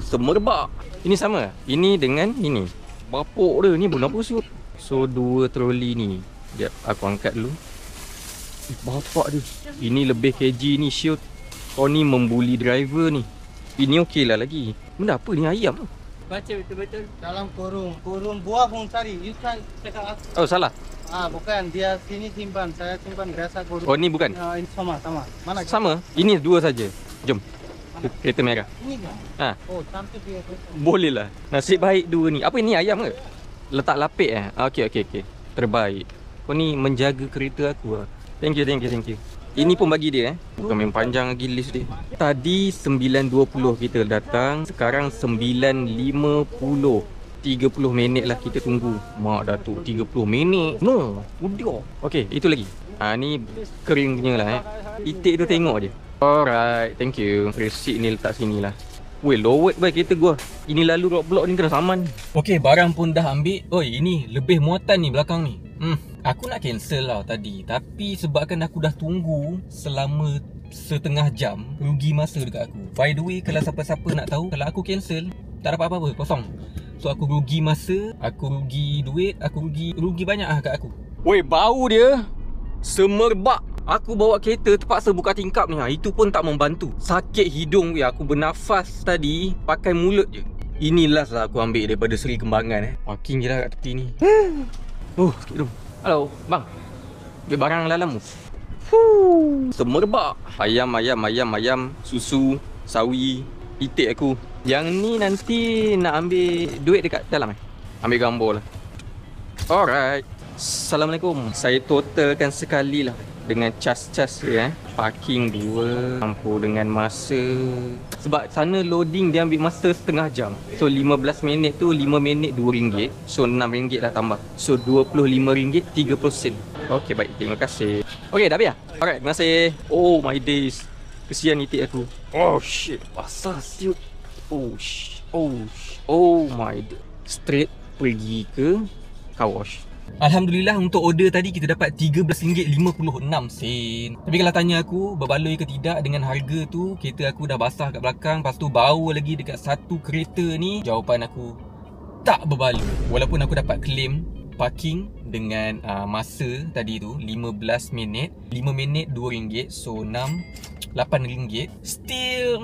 Semerbak. Ini sama? Ini dengan ini. Bapuk dia ni berapa siut? So 2 troli ni. Sekejap aku angkat dulu. Bapak dia. Ini lebih kg ni siut. Kau ni membuli driver ni. Ini okey lah lagi. Benda apa ni, ayam? Baca betul-betul. Dalam kurung. Kurung buah pun cari. You try cakap aku. Oh salah. Bukan. Dia sini simpan. Saya simpan biasa kurung. Oh ni bukan? Ini sama. Mana? Sama? Ini 2 saja. Jom. Kereta merah. Ini kan? Oh, cantik dia. Boleh lah. Nasib baik 2 ni. Apa ni, ayam ke? Letak lapik Okey. Terbaik. Kau ni menjaga kereta aku lah. Thank you. Ini pun bagi dia Bukan main panjang lagi list dia. Tadi 9.20 kita datang. Sekarang 9.50. 30 minit lah kita tunggu. Mak Datuk 30 minit. No, udah. Okey, itu lagi. Ni kering punya lah Itik tu tengok je. Alright, thank you. Receipt ni letak sini lah. Weh, lowet baik kereta gua. Ini lalu roadblock ni kena saman. Okey, barang pun dah ambil. Oi, ini lebih muatan ni belakang ni. Aku nak cancel lah tadi. Tapi sebabkan aku dah tunggu selama setengah jam, rugi masa dekat aku. By the way, kalau siapa-siapa nak tahu, kalau aku cancel, tak dapat apa-apa, kosong. So aku rugi masa, aku rugi duit, aku rugi banyak lah kat aku. Weh, bau dia semerbak. Aku bawa kereta terpaksa buka tingkap ni. Itu pun tak membantu. Sakit hidung weh. Aku bernafas tadi pakai mulut je. Ini last lah aku ambil daripada Seri Kembangan Parking je lah kat tepi ni. Sikit dulu. Halo, bang. Ambil barang dalam tu. Semerbak. Ayam, susu, sawi, itik aku. Yang ni nanti nak ambil duit dekat dalam ambil gambar lah. Alright. Assalamualaikum. Saya totalkan sekali lah dengan cas-cas dia Parking 2. Campur dengan masa. Sebab sana loading dia ambil masa setengah jam. So 15 minit tu 5 minit RM2. So RM6 lah tambah. So RM25 30 sen. Okey, baik, terima kasih. Okey, dah habis dah? Alright, terima kasih. Oh my days. Kesian itik aku. Oh shit, basah siut. Oh my god. Straight pergi ke car wash. Alhamdulillah untuk order tadi kita dapat RM13.56. Tapi kalau tanya aku berbaloi ke tidak dengan harga tu, kereta aku dah basah kat belakang, lepas tu bau lagi dekat satu kereta ni, jawapan aku tak berbaloi. Walaupun aku dapat claim parking dengan masa tadi tu 15 minit, 5 minit RM2, so 6, RM8. Still